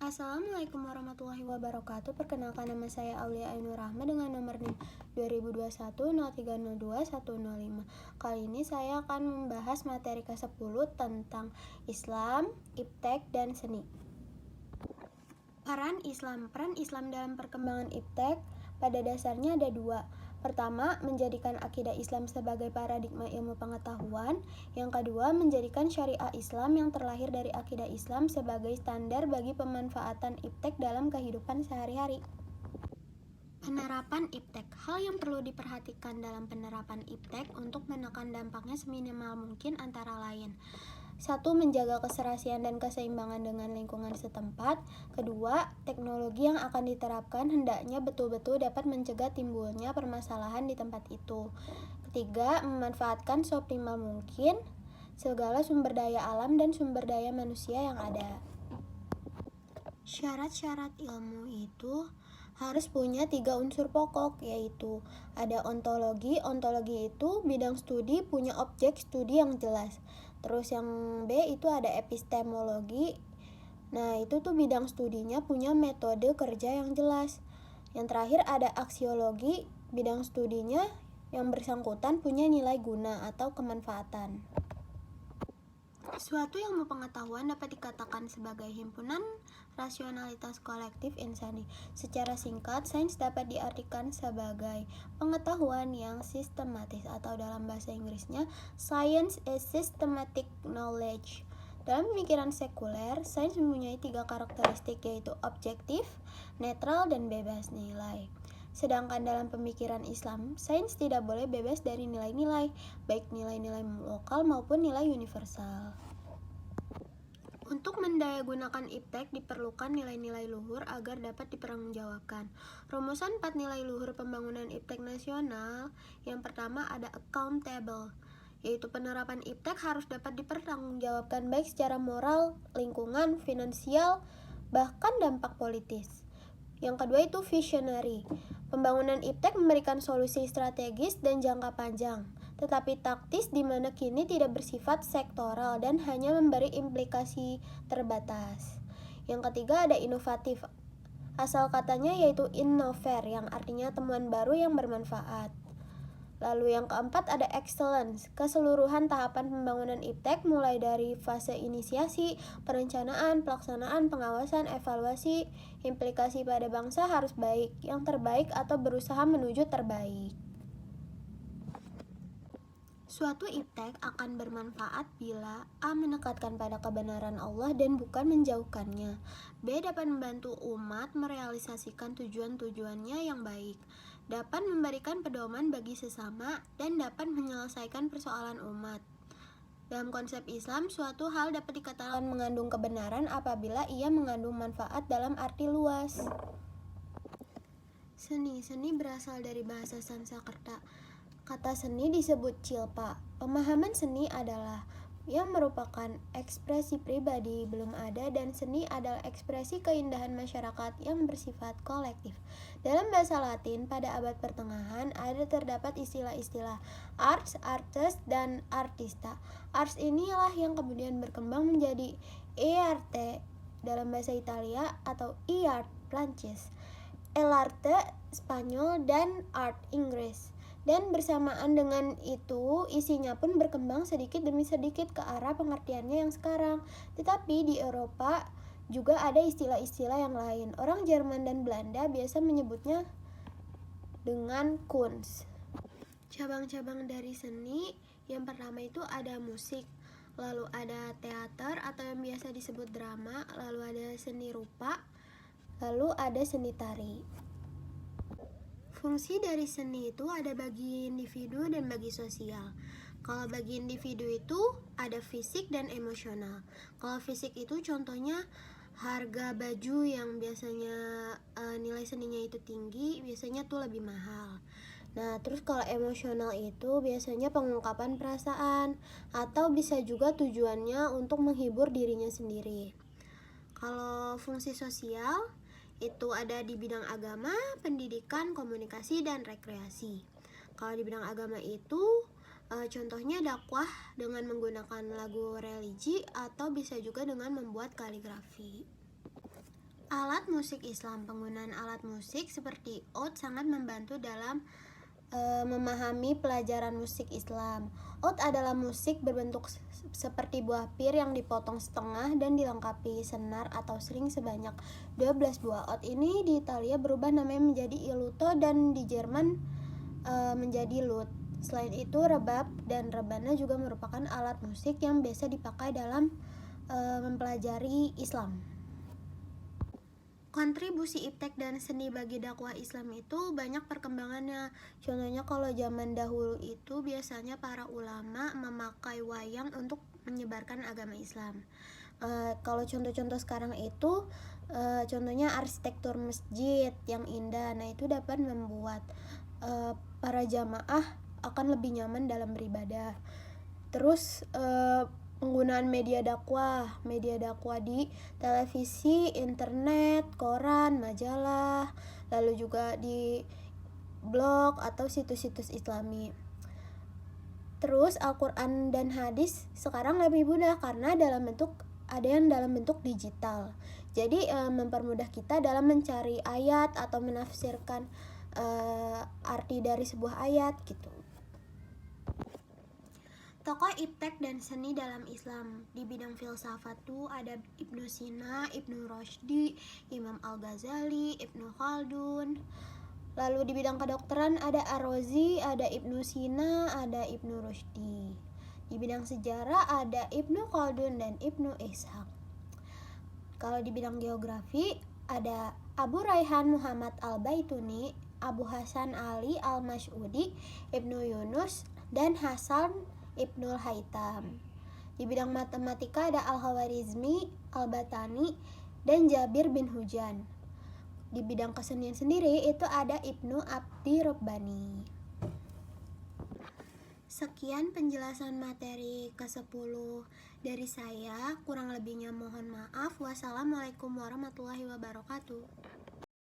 Assalamualaikum warahmatullahi wabarakatuh. Perkenalkan, nama saya Aulia Ainur Rahma dengan nomor NIM 2021 0302 105. Kali ini saya akan membahas materi ke-10 tentang Islam, Iptek, dan seni. Peran Islam dalam perkembangan Iptek pada dasarnya ada dua. Pertama, menjadikan akidah Islam sebagai paradigma ilmu pengetahuan. Yang kedua, menjadikan syariah Islam yang terlahir dari akidah Islam sebagai standar bagi pemanfaatan Iptek dalam kehidupan sehari-hari. Penerapan Iptek. Hal yang perlu diperhatikan dalam penerapan Iptek untuk menekan dampaknya seminimal mungkin antara lain: 1. Menjaga keserasian dan keseimbangan dengan lingkungan setempat. Kedua, teknologi yang akan diterapkan hendaknya betul-betul dapat mencegah timbulnya permasalahan di tempat itu. Ketiga, memanfaatkan seoptimal mungkin segala sumber daya alam dan sumber daya manusia yang ada. Syarat-syarat ilmu itu harus punya 3 unsur pokok, yaitu ada ontologi. Ontologi itu bidang studi punya objek studi yang jelas. Terus yang B itu ada epistemologi. Nah, itu tuh bidang studinya punya metode kerja yang jelas. Yang terakhir ada aksiologi, bidang studinya yang bersangkutan punya nilai guna atau kemanfaatan. Suatu ilmu pengetahuan dapat dikatakan sebagai himpunan rasionalitas kolektif insani. Secara singkat, sains dapat diartikan sebagai pengetahuan yang sistematis, atau dalam bahasa Inggrisnya, science is systematic knowledge. Dalam pemikiran sekuler, sains mempunyai 3 karakteristik, yaitu objektif, netral, dan bebas nilai. Sedangkan dalam pemikiran Islam, sains tidak boleh bebas dari nilai-nilai, baik nilai-nilai lokal maupun nilai universal. Untuk mendayagunakan Iptek diperlukan nilai-nilai luhur agar dapat dipertanggungjawabkan. Rumusan 4 nilai luhur pembangunan Iptek nasional. Yang pertama ada accountable, yaitu penerapan Iptek harus dapat dipertanggungjawabkan baik secara moral, lingkungan, finansial, bahkan dampak politis. Yang kedua itu visionary. Pembangunan Iptek memberikan solusi strategis dan jangka panjang, tetapi taktis, di mana kini tidak bersifat sektoral dan hanya memberi implikasi terbatas. Yang ketiga ada inovatif. Asal katanya yaitu innover, yang artinya temuan baru yang bermanfaat. Lalu yang keempat ada excellence. Keseluruhan tahapan pembangunan Iptek mulai dari fase inisiasi, perencanaan, pelaksanaan, pengawasan, evaluasi, implikasi pada bangsa harus baik, yang terbaik atau berusaha menuju terbaik. Suatu Iptek akan bermanfaat bila A. menekatkan pada kebenaran Allah dan bukan menjauhkannya. B. dapat membantu umat merealisasikan tujuan-tujuannya yang baik, dapat memberikan pedoman bagi sesama, dan dapat menyelesaikan persoalan umat. Dalam konsep Islam, suatu hal dapat dikatakan mengandung kebenaran apabila ia mengandung manfaat dalam arti luas. Seni berasal dari bahasa Sanskerta. Kata seni disebut cilpa. Pemahaman seni adalah yang merupakan ekspresi pribadi belum ada, dan seni adalah ekspresi keindahan masyarakat yang bersifat kolektif. Dalam bahasa Latin pada abad pertengahan ada terdapat istilah-istilah ars, artes, dan artista. Ars inilah yang kemudian berkembang menjadi arte dalam bahasa Italia atau art Prancis, l'arte Spanyol, dan art Inggris. Dan bersamaan dengan itu, isinya pun berkembang sedikit demi sedikit ke arah pengertiannya yang sekarang. Tetapi di Eropa juga ada istilah-istilah yang lain. Orang Jerman dan Belanda biasa menyebutnya dengan Kunst. Cabang-cabang dari seni, yang pertama itu ada musik, lalu ada teater atau yang biasa disebut drama, lalu ada seni rupa, lalu ada seni tari. Fungsi dari seni itu ada bagi individu dan bagi sosial. Kalau bagi individu itu ada fisik dan emosional. Kalau fisik itu contohnya harga baju yang biasanya nilai seninya itu tinggi, biasanya tuh lebih mahal. Nah, terus kalau emosional itu biasanya pengungkapan perasaan, atau bisa juga tujuannya untuk menghibur dirinya sendiri. Kalau fungsi sosial itu ada di bidang agama, pendidikan, komunikasi, dan rekreasi. Kalau di bidang agama itu contohnya dakwah dengan menggunakan lagu religi, atau bisa juga dengan membuat kaligrafi. Alat musik Islam. Penggunaan alat musik seperti oud sangat membantu dalam memahami pelajaran musik Islam. Oud adalah musik berbentuk seperti buah pir yang dipotong setengah dan dilengkapi senar atau string sebanyak 12 buah. Oud ini di Italia berubah namanya menjadi iuto dan di Jerman menjadi lute. Selain itu, rebab dan rebana juga merupakan alat musik yang biasa dipakai dalam mempelajari Islam. Kontribusi iptek dan seni bagi dakwah Islam itu banyak perkembangannya. Contohnya kalau zaman dahulu itu biasanya para ulama memakai wayang untuk menyebarkan agama Islam. Kalau contoh-contoh sekarang itu contohnya arsitektur masjid yang indah. Nah, itu dapat membuat para jamaah akan lebih nyaman dalam beribadah. Terus penggunaan media dakwah di televisi, internet, koran, majalah, lalu juga di blog atau situs-situs Islami. Terus Al-Quran dan hadis sekarang lebih mudah karena ada yang dalam bentuk digital. Jadi mempermudah kita dalam mencari ayat atau menafsirkan arti dari sebuah ayat gitu. Tokoh iptek dan seni dalam Islam. Di bidang filsafat tuh ada Ibnu Sina, Ibnu Rushdi, Imam Al-Ghazali, Ibnu Khaldun. Lalu di bidang kedokteran ada Ar-Razi, ada Ibnu Sina, ada Ibnu Rushdi. Di bidang sejarah ada Ibnu Khaldun dan Ibnu Ishaq. Kalau di bidang geografi ada Abu Raihan Muhammad Al-Baituni, Abu Hasan Ali Al-Mas'udi, Ibnu Yunus, dan Hasan Ibnul Haytham. Di bidang matematika ada Al-Khawarizmi, Al-Batani, dan Jabir bin Hujan. Di bidang kesenian sendiri itu ada Ibnu Abdi Rabbani. Sekian penjelasan materi ke-10 dari saya. Kurang lebihnya mohon maaf. Wassalamualaikum warahmatullahi wabarakatuh.